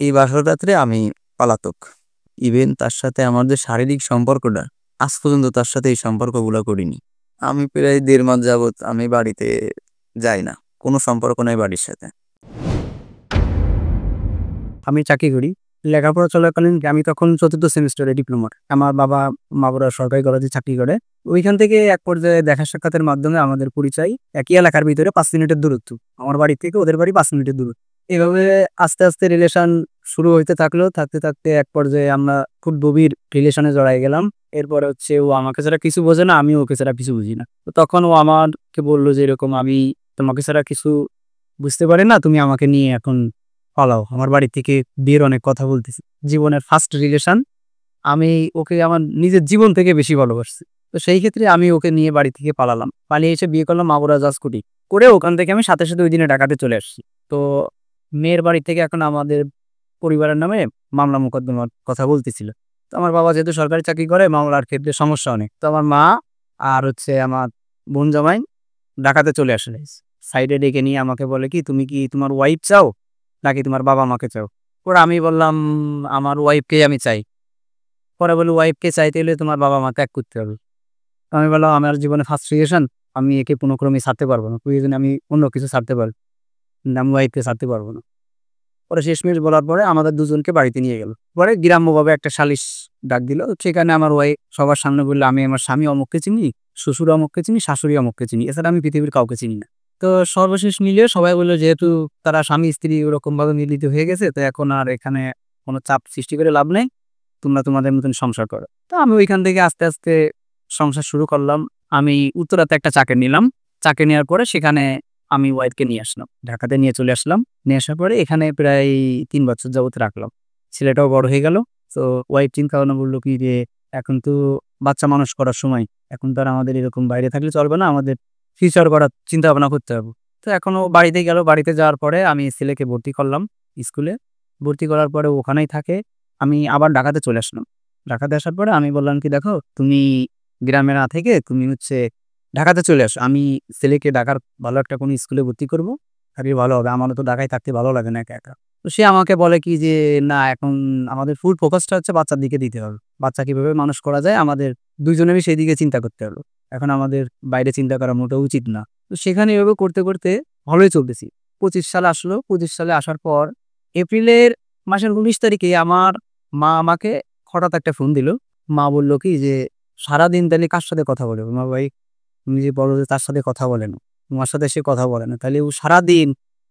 এই বাসর রাত্রে আমি পলাতক। ইভেন তার সাথে আমার যে শারীরিক সম্পর্কটা, আজ পর্যন্ত তার সাথে এই সম্পর্কগুলো করিনি। আমি প্রায় 1.5 মাস যাবৎ আমি বাড়িতে যাই না, কোনো সম্পর্ক নাই বাড়ির সাথে। আমি চাকরি করি। লেখাপড়া চলাকালীন আমি তখন 4th সেমিস্টারে ডিপ্লোমার। আমার বাবা মাগুরা সরকারি কলেজে চাকরি করে। ওইখান থেকে এক পর্যায়ে দেখা সাক্ষাতের মাধ্যমে আমাদের পরিচয়। একই এলাকার ভিতরে 5 মিনিটের দূরত্ব। আমার বাড়ি থেকে ওদের বাড়ি 5 মিনিটের দূরত্ব। এভাবে আস্তে আস্তে রিলেশন শুরু হইতে থাকলো। থাকতে থাকতে এক পর্যায়ে আমরা খুব গভীর রিলেশনে জড়াই গেলাম। এরপরে হচ্ছে ও আমাকে ছাড়া কিছু বোঝে না, আমিও ওকে ছাড়া কিছু বুঝি না। তো তখন ও আমাকে বলল যে এরকম, আমি তোমাকে ছাড়া কিছু বুঝতে পারি না, তুমি আমাকে নিয়ে এখন পালাও। আমার বাড়ি থেকে বিয়ের অনেক কথা বলতেছি। জীবনের ফার্স্ট রিলেশন, আমি ওকে আমার নিজের জীবন থেকে বেশি ভালোবাসছি। তো সেই ক্ষেত্রে আমি ওকে নিয়ে বাড়ি থেকে পালালাম। পালিয়ে এসে বিয়ে করলাম মাগুরা জাজকুটি করে। ওখান থেকে আমি সাথে সাথে ওই দিনে ঢাকাতে চলে আসছি। তো মেয়ের বাড়ি থেকে এখন আমাদের পরিবারের নামে মামলা মোকদ্দমার কথা বলতেছিল। তো আমার বাবা যেহেতু সরকারি চাকরি করে, মামলার ক্ষেত্রে সমস্যা অনেক। তো আমার মা আর হচ্ছে আমার বোন জামাই ঢাকাতে চলে আসে। সাইডে ডেকে নিয়ে আমাকে বলে কি, তুমি কি তোমার ওয়াইফ চাও নাকি তোমার বাবা মাকে চাও? পরে আমি বললাম আমার ওয়াইফকেই আমি চাই। পরে বলে ওয়াইফকে চাইতে হলে তোমার বাবা মা ত্যাগ করতে হবে। তো আমি বললাম আমার জীবনে ফার্স্ট রিলেশন, আমি একে কোনো ক্রমে ছাড়তে পারবো না। প্রয়োজনে আমি অন্য কিছু ছাড়তে পারি, কিন্তু আমি ওয়াইফকে ছাড়তে পারবো না। পরে শেষমেশ বলার পরে আমাদের দুজনকে বাড়িতে নিয়ে গেল। পরে গ্রাম্যভাবে একটা সালিশ ডাক দিল। সেখানে আমার ওয়াইফ সবার সামনে বললো, আমি আমার স্বামী অমুককে চিনি, শ্বশুর অমুককে চিনি, শাশুড়ি অমুককে চিনি, এছাড়া আমি পৃথিবীর কাউকে চিনি না। তো সর্বশেষ মিলিয়ে সবাই বললো যেহেতু তারা স্বামী স্ত্রী ওরকম ভাবে মিলিত হয়ে গেছে, তো এখন আর এখানে কোনো চাপ সৃষ্টি করে লাভ নেই, তোমরা তোমাদের মতন সংসার করো। তো আমি ওইখান থেকে আস্তে আস্তে সংসার শুরু করলাম। আমি উত্তরাতে একটা চাকরি নিলাম। চাকরি নেওয়ার পরে সেখানে আমি ওয়াইফকে নিয়ে আসলাম, ঢাকাতে নিয়ে চলে আসলাম। নিয়ে আসার পরে এখানে প্রায় 3 বছর যাবত রাখলাম। ছেলেটাও বড় হয়ে গেল। তো ওয়াইফ চিন্তা ভাবনা বললো কি যে এখন তো বাচ্চা মানুষ করার সময়, এখন তো আর আমাদের এরকম বাইরে থাকলে চলবে না, আমাদের ফিউচার করার চিন্তা ভাবনা করতে হবে। তো এখনো বাড়িতে গেল। বাড়িতে যাওয়ার পরে আমি ছেলেকে ভর্তি করলাম স্কুলে। ভর্তি করার পরে ওখানেই থাকে। আমি আবার ঢাকাতে চলে আসলাম। ঢাকাতে আসার পরে আমি বললাম কি, দেখো তুমি গ্রামে না থেকে তুমি হচ্ছে ঢাকাতে চলে আসো। আমি ছেলেকে ঢাকার ভালো একটা কোনো স্কুলে ভর্তি করব, তাহলে ভালো হবে। আমারও তো ঢাকায় থাকতে ভালো লাগে না একা একা। তো সে আমাকে বলে কি যে না, এখন আমাদের ফুল ফোকাসটা হচ্ছে বাচ্চার দিকে দিতে হবে। বাচ্চা কিভাবে মানুষ করা যায় আমাদের দুইজনেরই সেই দিকে চিন্তা করতে হলো। এখন আমাদের বাইরে চিন্তা করা মোটেও উচিত না। তো সেখানে এভাবে করতে করতে ভালোই চলতেছি। 25 সালে আসলো। 25 সালে আসার পর এপ্রিলের মাসের 19 তারিখে আমার মা আমাকে হঠাৎ একটা ফোন দিল। মা বলল কি যে সারাদিন তাহলে কার সাথে কথা বলে? মা ভাই, তুমি যে বলো যে তার সাথে কথা বলে না, তোমার সাথে সে কথা বলে না, তাহলে ও সারাদিন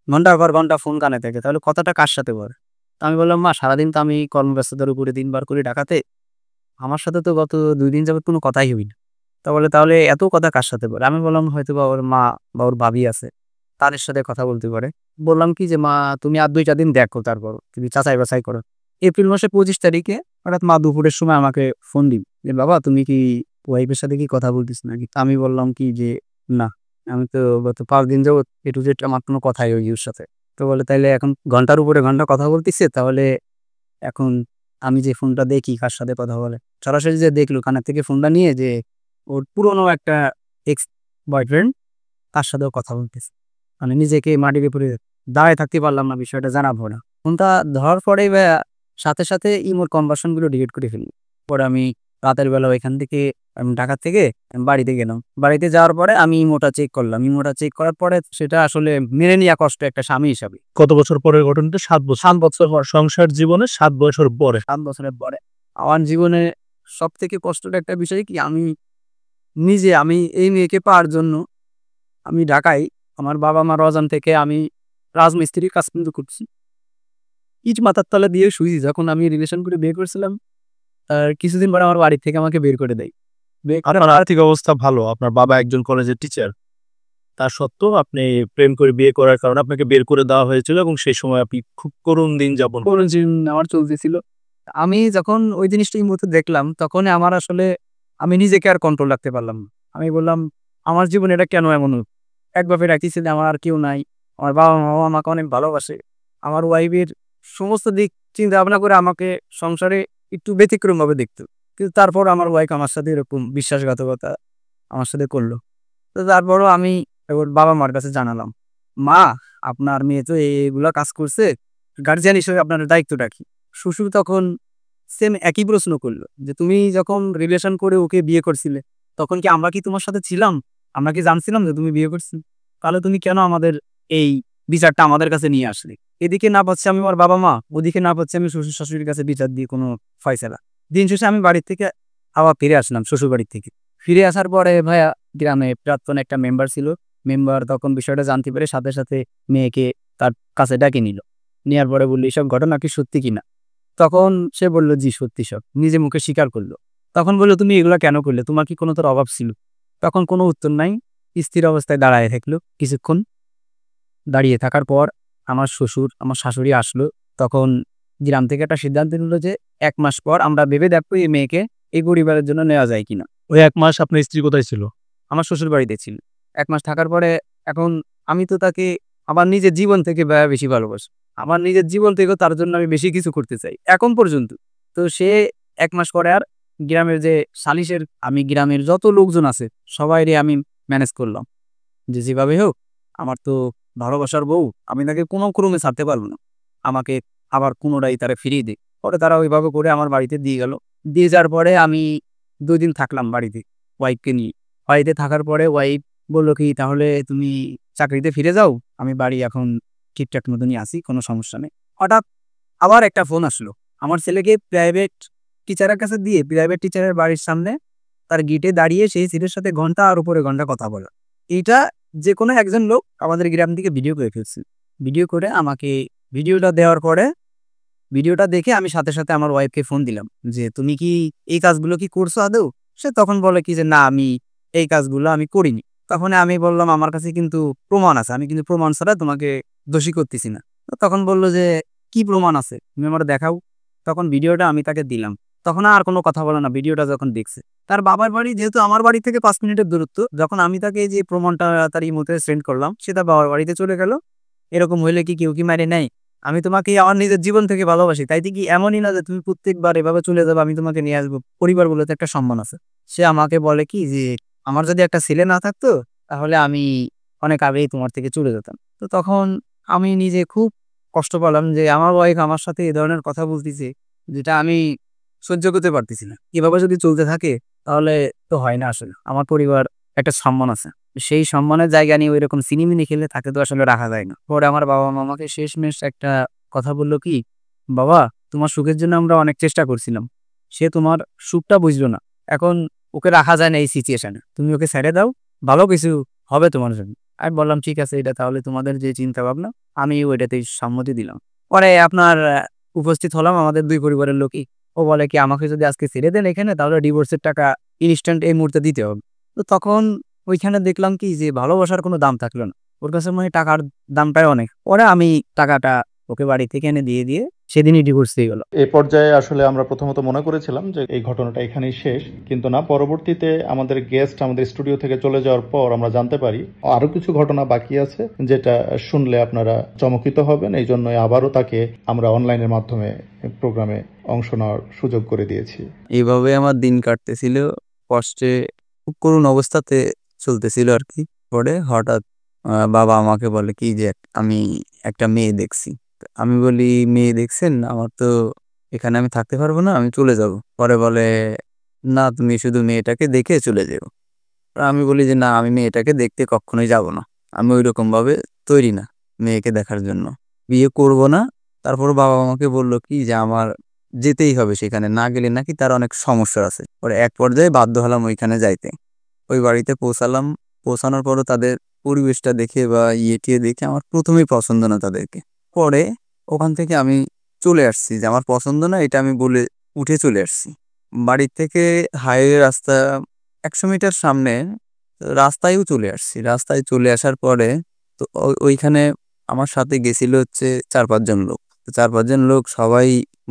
ঘন্টার পর ঘন্টা ফোন কানে থাকে, তাহলে কথাটা কার সাথে বলে? তো আমি বললাম মা, সারাদিন তো আমি কর্মব্যস্ততার উপরে দিনবার করি ঢাকাতে, আমার সাথে তো গত 2 দিন যাবত কোনো কথাই হই না। তা বলে তাহলে এত কথা কার সাথে বলে? আমি বললাম হয়তো বা ওর মা বা ওর ভাবি আছে, তাদের সাথে কথা বলতে পারে। বললাম কি যে মা, তুমি আর 2-4 দিন দেখো, তারপর তুমি যাচাই বাছাই করো। এপ্রিল মাসের 25 তারিখে হঠাৎ মা দুপুরের সময় আমাকে ফোন দিল যে বাবা, তুমি কি ওয়াইফের সাথে কি কথা বলতিস নাকি? তা আমি বললাম কি যে না, আমি তো গত 5 দিন যাবত A to Z আমার কোনো কথাই ওই ওর সাথে। তো বলে তাইলে এখন ঘন্টার উপরে ঘন্টা কথা বলতিছে, তাহলে এখন আমি যে ফোনটা দেখি কার সাথে কথা বলে, সরাসরি যে দেখলো কানের থেকে ফোনটা নিয়ে, যে ওর পুরনো একটা এক্স বয়ফ্রেন্ড, তার সাথেও কথা বলতেছে। মানে নিজেকে মাটির উপরে দাঁড়ায় থাকতে পারলাম না, বিষয়টা জানাবো না। ফোনটা ধরার পরেই সাথে সাথে ইমোর কনভার্সন গুলো ডিলিট করে ফেলি। পরে আমি রাতের বেলা ওইখান থেকে ঢাকা থেকে আমি বাড়িতে গেলাম। বাড়িতে যাওয়ার পরে আমি ইমোটা চেক করলাম। ইমোটা চেক করার পরে সেটা আসলে মেনে নেওয়া কষ্ট একটা স্বামী হিসাবে। কত বছর পরের ঘটনাটা? 7 বছর। 7 বছর পর, সংসার জীবনে 7 বছর পরে। 7 বছরের পরে আমার জীবনে সব থেকে কষ্টের একটা বিষয় কি, আমি এই মেয়েকে পাওয়ার জন্য আমি ঢাকায় আমার বাবা মার অজান থেকে আমি রাজমিস্ত্রির কাজ কিন্তু করছি। ইট মাথার তলে দিয়ে শুয়েছি। যখন আমি রিলেশন করে বিয়ে করেছিলাম, আর কিছুদিন পরে আমার বাড়ি থেকে আমাকে বের করে দেয়। আপনার আর্থিক অবস্থা ভালো, আপনার বাবা একজন কলেজের টিচার, তা সত্ত্বেও আপনি প্রেম করে বিয়ে করার কারণে আপনাকে বের করে দেওয়া হয়েছিল এবং সেই সময় আপনি খুব করুণ দিন যাপন করুণ জীবন আমার চলতেছিল। আমি যখন ওই জিনিসটা এই মুহূর্তে দেখলাম, তখন আমার আসলে আমি নিজেকে আর কন্ট্রোল রাখতে পারলাম না। আমি বললাম আমার জীবনে এটা কেন এমন হলো? এক বাপের এক ছেলে, আমার আর কেউ নাই। আমার বাবা মাও আমাকে অনেক ভালোবাসে। আমার ওয়াইফের সমস্ত দিক চিন্তা ভাবনা করে আমাকে সংসারে একটু ব্যতিক্রম ভাবে দেখতো, কিন্তু তারপর আমার ওয়াইফ আমার সাথে এরকম বিশ্বাসঘাতকতা আমার সাথে করলো। তো তারপরও আমি এবার বাবা মার কাছে জানালাম, মা আপনার মেয়ে তো এইগুলা কাজ করছে, গার্জিয়ান হিসেবে আপনার দায়িত্বটা কি? শ্বশুর তখন সেম একই প্রশ্ন করলো যে, "তুমি যখন রিলেশন করে ওকে বিয়ে করছিলে, তখন কি আমরা কি তোমার সাথে ছিলাম? আমরা কি জানছিলাম যে তুমি বিয়ে করছিলে? তাহলে তুমি কেন আমাদের এই বিচারটা আমাদের কাছে নিয়ে আসলে?" এদিকে না পাচ্ছি আমি আমার বাবা-মা, ওদিকে না পাচ্ছি আমি শ্বশুর-শাশুড়ির কাছে বিচার দিয়ে কোনো ফয়সালা। দিন শেষে আমি বাড়ির থেকে আবার ফিরে আসলাম শ্বশুরবাড়ির থেকে। ফিরে আসার পরে ভাইয়া গ্রামে প্রাক্তন একটা মেম্বার ছিল। মেম্বার তখন বিষয়টা জানতে পেরে সাথে, সাথে মেয়েকে তার কাছে ডেকে নিল। নেয়ার পরে বলল, "এসব ঘটনা কি সত্যি কিনা?" তখন সে বলল, "জি, সত্যি সব।" নিজে মুখে স্বীকার করল। তখন বলল, "তুমি এগুলা কেন করলে? তোমার কি কোনো তোর অভাব ছিল?" তখন কোনো উত্তর নাই। স্থির অবস্থায় দাঁড়ায় থাকলো কিছুক্ষণ। দাঁড়িয়ে থাকার পর আমার শ্বশুর, আমার শাশুড়ি আসলো। তখন গ্রাম থেকে একটা সিদ্ধান্ত নিল যে ১ মাস পর আমরা ভেবে দেখবো এই মেয়েকে এই পরিবারের জন্য নেওয়া যায় কিনা। ওই ১ মাস আপনার স্ত্রী কোথায় ছিল? আমার শ্বশুরবাড়িতে ছিল। ১ মাস থাকার পরে এখন আমি তো তাকে আমার নিজের জীবন থেকে বেশি ভালোবাসি। আমার নিজের জীবন থেকেও তার জন্য আমি বেশি কিছু করতে চাই, এখন পর্যন্ত। তো সে ১ মাস পরে আর গ্রামের যে সালিশের আমি গ্রামের যত লোকজন আছে সবাইরে আমি ম্যানেজ করলাম। যে যেভাবে হোক আমার তো ভালোবাসার বউ, আমি তাকে কোনো ক্রমে ছাড়তে পারব না। আমাকে আবার পুনরায় তারা ফিরিয়ে দেয়। পরে তারা ওইভাবে করে আমার বাড়িতে দিয়ে গেল। দিয়ে যাওয়ার পরে আমি ২ দিন থাকলাম বাড়িতে ওয়াইফকে নিয়ে। বাড়িতে থাকার পরে ওয়াইফ বলল কি, "তাহলে তুমি চাকরিতে ফিরে যাও। আমি বাড়ি এখন ঠিকঠাক মতনই আছি, কোনো সমস্যা নেই।" হঠাৎ আবার একটা ফোন আসলো। আমার ছেলেকে প্রাইভেট টিচারের কাছে দিয়ে প্রাইভেট টিচারের বাড়ির সামনে তার গেটে দাঁড়িয়ে সেই ছেলের সাথে ঘন্টার উপরে ঘন্টা কথা বলা। এইটা যেকোনো একজন লোক আমাদের গ্রাম থেকে ভিডিও করে ফেলছে। ভিডিও করে আমাকে ভিডিওটা দেওয়ার পরে ভিডিওটা দেখে আমি সাথে, সাথে আমার ওয়াইফকে ফোন দিলাম যে, "তুমি কি এই কাজগুলো কি করছো আদৌ?" সে তখন বলে কি যে, "না, আমি এই কাজগুলো আমি করিনি।" তখন আমি বললাম, "আমার কাছে কিন্তু প্রমাণ আছে। আমি কিন্তু প্রমাণ ছাড়া তোমাকে দোষী করতেছি না।" তো তখন বলল যে, "কি প্রমাণ আছে? তুমি আমারে দেখাও।" তখন ভিডিওটা আমি তাকে দিলাম। তখন আর কোনো কথা বলে না ভিডিওটা যখন দেখছে। তার বাবার বাড়ি যেহেতু আমার বাড়ি থেকে ৫ মিনিটের দূরত্ব, যখন আমি তাকে এই যে প্রমাণটা তার ইমোতে সেন্ড করলাম, সে তার বাবার বাড়িতে চলে গেল। এরকম হইলে কি কেউ কি মাইরে নেয়? আমি তোমাকে আমার নিজের জীবন থেকে ভালোবাসি। তাইতে কি এমনই না যে তুমি প্রত্যেকবার এভাবে চলে যাবে, আমি তোমাকে নিয়ে আসবো। পরিবার বলে তো একটা সম্মান আছে। সে আমাকে বলে কি যে, "আমার যদি একটা ছেলে না থাকতো, তাহলে আমি অনেক আগেই তোমার থেকে চলে যেতাম।" তো তখন আমি নিজে খুব কষ্ট পেলাম যে আমার ওয়াইফ আমার সাথে এ ধরনের কথা বলতেছে, যেটা আমি সহ্য করতে পারতেছি না। এভাবে যদি চলতে থাকে তাহলে তো হয় না আসলে। আমার পরিবার একটা সম্মান আছে। সেই সম্মানের জায়গা নিয়ে ঐরকম ছিনিমিনি খেলে তাকে তো আসলে রাখা যায় না। পরে আমার বাবা-মা আমাকে শেষমেষ একটা কথা বলল কি, "বাবা, তোমার সুখের জন্য আমরা অনেক চেষ্টা করছিলাম। সে তোমার সুখটা বুঝলো না। এখন ওকে রাখা যায় না এই সিচুয়েশনে। তুমি ওকে ছেড়ে দাও। ভালো কিছু হবে তোমার জন্য।" আমি বললাম, "ঠিক আছে, এটা তাহলে তোমাদের যে চিন্তা ভাবনা, আমিও এটাতেই সম্মতি দিলাম।" পরে আপনার উপস্থিত হলাম আমাদের ২ পরিবারের লোকই। ও বলে কি, "আমাকে যদি আজকে ছেড়ে দেন এখানে, তাহলে ডিভোর্সের টাকা ইনস্ট্যান্ট এই মুহূর্তে দিতে হবে।" তো তখন ওইখানে দেখলাম কি যে ভালোবাসার কোনো দাম থাকলো না। ওর কাছে মনে হয় টাকার দামটাই অনেক। পরে আমি টাকাটা ওকে বাড়ি থেকে এনে দিয়ে সেদিনই ডিভোর্স হয়ে গেল। এ পর্যায়ে আসলে আমরা প্রথমত মনে করেছিলাম যে এই ঘটনাটা এখানেই শেষ, কিন্তু না, পরবর্তীতে আমাদের গেস্ট আমাদের স্টুডিও থেকে চলে যাওয়ার পর আমরা জানতে পারি আরো কিছু ঘটনা বাকি আছে, যেটা শুনলে আপনারা চমকিত হবেন। এই জন্যই আবারও তাকে আমরা অনলাইনের মাধ্যমে প্রোগ্রামে অংশ নেওয়ার সুযোগ করে দিয়েছি। এইভাবে আমার দিন কাটতেছিল, কষ্টে খুব করুণ অবস্থাতে চলতেছিল আর কি। পরে হঠাৎ বাবা আমাকে বলে কি যে, আমি একটা মেয়ে দেখছি। তো আমি বলি, "মেয়ে দেখছেন? আমার তো এখানে আমি থাকতে পারবো না, আমি চলে যাব।" পরে বলে, "না, তুমি শুধু মেয়েটাকে দেখে চলে যেও।" আমি বলি যে, "না, আমি মেয়েটাকে দেখতে কখনোই যাব না। আমি ওইরকম ভাবে তৈরি না মেয়েকে দেখার জন্য। বিয়ে করব না।" তারপর বাবা আমাকে বলল কি যে আমার যেতেই হবে সেখানে, না গেলে নাকি তার অনেক সমস্যা আছে। পরে এক পর্যায়ে বাধ্য হলাম ওইখানে যাইতে। ওই বাড়িতে পৌঁছালাম। পৌঁছানোর পরও তাদের পরিবেশটা দেখে বা টিয়ে দেখে আমার প্রথমেই পছন্দ না তাদেরকে। পরে ওখান থেকে আমি চলে আসছি যে আমার পছন্দ না, এটা আমি বলে উঠে চলে আসছি। বাড়ির থেকে হাইওয়ে রাস্তা ১০০ মিটার সামনে রাস্তায়ও চলে আসছি। রাস্তায় চলে আসার পরে তো ওইখানে আমার সাথে গেছিল হচ্ছে ৪-৫ জন লোক। তো ৪-৫ জন লোক সবাই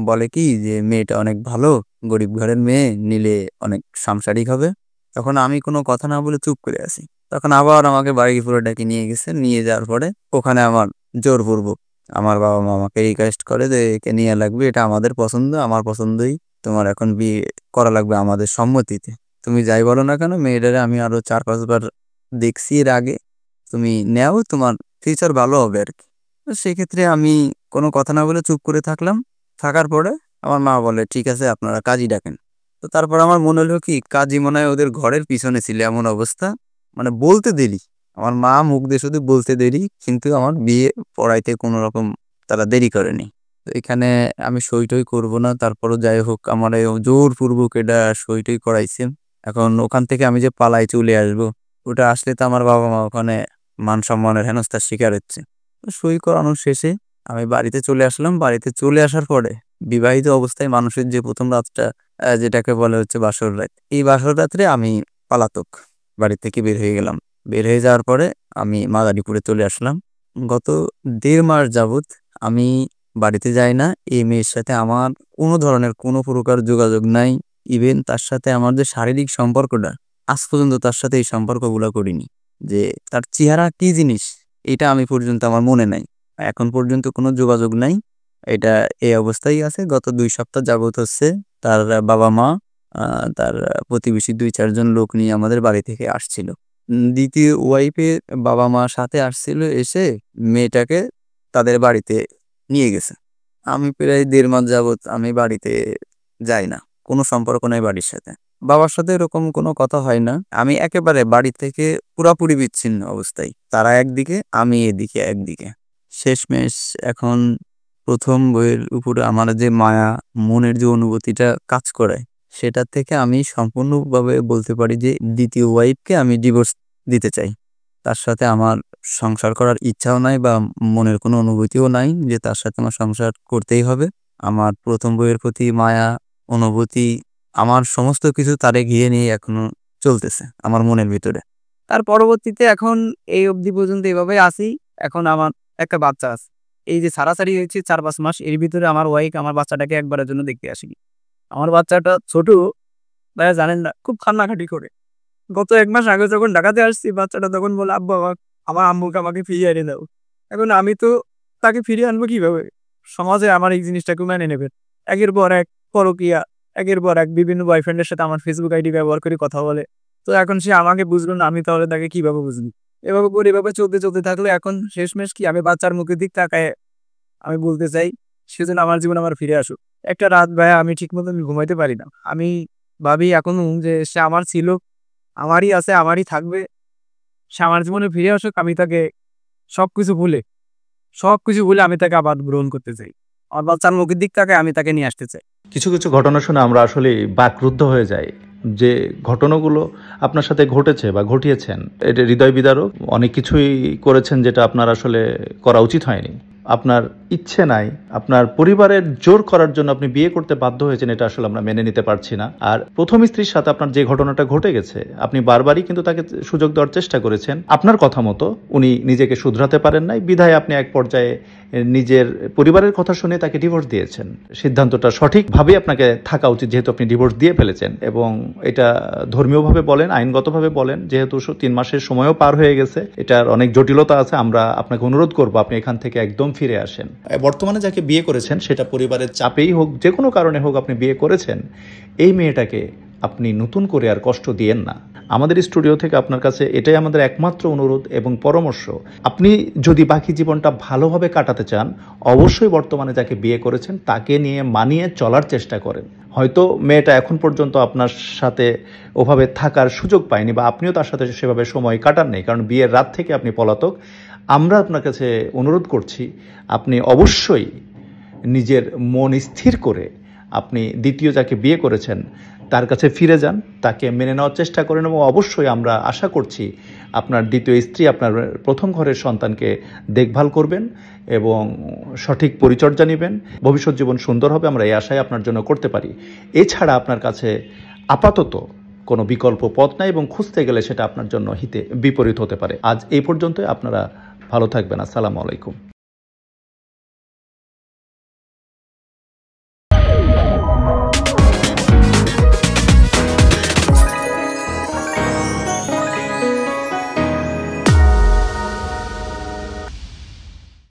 বলে কি যে মেয়েটা অনেক ভালো, গরিব ঘরের মেয়ে, নিলে অনেক সাংসারিক হবে। তখন আমি কোনো কথা না বলে চুপ করে আছি। তখন আবার আমাকে বাড়ি পুরো ডেকে নিয়ে গেছে। নিয়ে যাওয়ার পরে ওখানে আমার জোরপূর্বক আমার বাবা-মা আমাকে রিকোয়েস্ট করে যে একে নেয়া লাগবে, এটা আমাদের পছন্দ, আমার পছন্দই, তোমার এখন বিয়ে করা লাগবে আমাদের সম্মতিতে। তুমি যাই বলো না কেন, মেয়েটারে আমি আরো ৪-৫ বার দেখছি এর আগে, তুমি নেও, তোমার ফিউচার ভালো হবে আর কি। তো সেক্ষেত্রে আমি কোনো কথা না বলে চুপ করে থাকলাম। থাকার পরে আমার মা বলে, ঠিক আছে আপনারা কাজী ডাকেন। তো তারপর আমার মনে হলো কি কাজী মনে হয় ওদের ঘরের পিছনে ছিল, এমন অবস্থা। মানে বলতে দেরি, আমার মা মুখ দিয়ে শুধু বলতে দেরি, কিন্তু আমার বিয়ে পড়াইতে কোনো রকম তারা দেরি করেনি। তো এখানে আমি সই টই করবো না, তারপরও যাই হোক আমার জোরপূর্বক এটা সই টই করাইছে। এখন ওখান থেকে আমি যে পালাই চলে আসবো, ওটা আসলে তো আমার বাবা মা ওখানে মান সম্মানের হেনস্থার শিকার হচ্ছে। তো সই করানোর শেষে আমি বাড়িতে চলে আসলাম। বাড়িতে চলে আসার পরে বিবাহিত অবস্থায় মানুষের যে প্রথম রাতটা, যেটাকে বলে হচ্ছে বাসর রাত, এই বাসর রাত্রে আমি পলাতক বাড়ি থেকে বের হয়ে গেলাম। বের হয়ে যাওয়ার পরে আমি মাদারীপুরে চলে আসলাম। গত 1.5 মাস যাবত আমি বাড়িতে যাই না। এই মেয়ের সাথে আমার কোনো ধরনের কোনো প্রকার যোগাযোগ নাই। ইভেন তার সাথে আমার যে শারীরিক সম্পর্কটা, আজ পর্যন্ত তার সাথে এই সম্পর্কগুলো করিনি। যে তার চেহারা কি জিনিস এটা আমি পর্যন্ত আমার মনে নাই, এখন পর্যন্ত কোনো যোগাযোগ নাই। এটা এই অবস্থায় আছে। গত 2 সপ্তাহ যাবত হচ্ছে তার বাবা মা, তার প্রতিবেশী 2-4 জন লোক নিয়ে আমাদের বাড়ি থেকে আসছিল। দ্বিতীয় ওয়াইফের বাবা মা সাথে আসছিল, এসে মেয়েটাকে তাদের বাড়িতে নিয়ে গেছে। আমি প্রায় 1.5 মাস যাবত আমি বাড়িতে যাই না, কোনো সম্পর্ক নাই বাড়ির সাথে। বাবার সাথে এরকম কোনো কথা হয় না। আমি একেবারে বাড়ি থেকে পুরাপুরি বিচ্ছিন্ন অবস্থায়, তারা একদিকে আমি এদিকে একদিকে। শেষমেশ এখন প্রথম বইয়ের উপরে আমার যে মায়া, মনের যে অনুভূতিটা কাজ করে, সেটার থেকে আমি সম্পূর্ণভাবে বলতে পারি যে দ্বিতীয় ওয়াইফকে আমি ডিভোর্স দিতে চাই। তার সাথে আমার সংসার করার ইচ্ছাও নাই বা মনের কোনো অনুভূতিও নাই যে তার সাথে আমার সংসার করতেই হবে। আমার প্রথম বইয়ের প্রতি মায়া, অনুভূতি, আমার সমস্ত কিছু তারে ঘিরে নিয়ে এখনো চলতেছে আমার মনের ভিতরে। তার পরবর্তীতে এখন এই অবধি পর্যন্ত এইভাবে আসি। এখন আমার একটা বাচ্চা আছে। এই যে ছাড়াছাড়ি হয়েছে 4-5 মাস, এর ভিতরে আমার ওয়াইফ আমার বাচ্চাটাকে একবারের জন্য দেখতে আসেনি। আমার বাচ্চাটা ছোট, ভাইয়া জানেন না, খুব কান্নাকাটি করে। গত 1 মাস আগে যখন ঢাকাতে আসছি, বাচ্চাটা তখন বলে, আব্বা আমার আম্মুকে আমাকে ফিরিয়ে এনে দাও। এখন আমি তো তাকে ফিরিয়ে আনবো কিভাবে? সমাজে আমার এই জিনিসটাকে মেনে নেবে। একের পর এক পরকীয়া, একের পর এক বিভিন্ন বয়ফ্রেন্ডের সাথে আমার ফেসবুক আইডি ব্যবহার করে কথা বলে। তো এখন সে আমাকে বুঝলো না, আমি তাহলে তাকে কিভাবে বুঝবি? এভাবে করে এভাবে চলতে চলতে থাকলে এখন শেষমেশ কি, আমি বাচ্চার মুখের দিক তাকায় আমি বলতে চাই, সেজন্য আমার জীবন আমার ফিরে আসুক। একটা রাত ভাইয়া আমি ঠিক মতো ঘুমাইতে পারি না। আমি ভাবি এখনো যে সে আমার ছিল, আমারই আছে, আমারই থাকবে। সে আমার জীবনে ফিরে আসুক, আমি তাকে সবকিছু ভুলে আমি তাকে আবার গ্রহণ করতে চাই। আমার বাচ্চার মুখের দিক তাকায় আমি তাকে নিয়ে আসতে চাই। কিছু কিছু ঘটনা শুনে আমরা আসলে বাকরুদ্ধ হয়ে যাই। যে ঘটনাগুলো আপনার সাথে ঘটেছে বা ঘটিয়েছেন, এটা হৃদয় বিদারক। অনেক কিছুই করেছেন যেটা আপনার আসলে করা উচিত হয়নি। আপনার ইচ্ছে নাই, আপনার পরিবারের জোর করার জন্য আপনি বিয়ে করতে বাধ্য হয়েছেন, এটা আসলে আমরা মেনে নিতে পারছি না। আর প্রথম স্ত্রীর সাথে আপনার যে ঘটনাটা ঘটে গেছে, আপনি বারবারই কিন্তু তাকে সুযোগ দেওয়ার চেষ্টা করেছেন। আপনার কথা মতো উনি নিজেকে শুধরাতে পারেন নাই, বিধায় আপনি এক পর্যায়ে নিজের পরিবারের কথা শুনে তাকে ডিভোর্স দিয়েছেন। সিদ্ধান্তটা সঠিকভাবে আপনাকে থাকা উচিত, যেহেতু আপনি ডিভোর্স দিয়ে ফেলেছেন। এবং এটা ধর্মীয়ভাবে বলেন, আইনগতভাবে বলেন, যেহেতু 3 মাসের সময়ও পার হয়ে গেছে, এটার অনেক জটিলতা আছে। আমরা আপনাকে অনুরোধ করবো আপনি এখান থেকে একদম ফিরে আসেন। বর্তমানে যাকে বিয়ে করেছেন, সেটা পরিবারের চাপেই হোক, যে কোনো কারণে হোক আপনি বিয়ে করেছেন, এই মেয়েটাকে আপনি নতুন করে আর কষ্ট দিয়েন না। আমাদের স্টুডিও থেকে আপনার কাছে এটাই আমাদের একমাত্র অনুরোধ এবং পরামর্শ। আপনি যদি বাকি জীবনটা ভালোভাবে কাটাতে চান, অবশ্যই বর্তমানে যাকে বিয়ে করেছেন তাকে নিয়ে মানিয়ে চলার চেষ্টা করেন। হয়তো মেয়েটা এখন পর্যন্ত আপনার সাথে ওভাবে থাকার সুযোগ পায়নি, বা আপনিও তার সাথে সেভাবে সময় কাটান নেই, কারণ বিয়ের রাত থেকে আপনি পলাতক। আমরা আপনার কাছে অনুরোধ করছি, আপনি অবশ্যই নিজের মন স্থির করে আপনি দ্বিতীয় যাকে বিয়ে করেছেন তার কাছে ফিরে যান, তাকে মেনে নেওয়ার চেষ্টা করেন। এবং অবশ্যই আমরা আশা করছি আপনার দ্বিতীয় স্ত্রী আপনার প্রথম ঘরের সন্তানকে দেখভাল করবেন এবং সঠিক পরিচর্যা নেবেন। ভবিষ্যৎ জীবন সুন্দর হবে, আমরা এই আশায় আপনার জন্য করতে পারি। এছাড়া আপনার কাছে আপাতত কোনো বিকল্প পথ নাই, এবং খুঁজতে গেলে সেটা আপনার জন্য হিতে বিপরীত হতে পারে। আজ এই পর্যন্ত, আপনারা ভালো থাকবেন। আসসালামু আলাইকুম।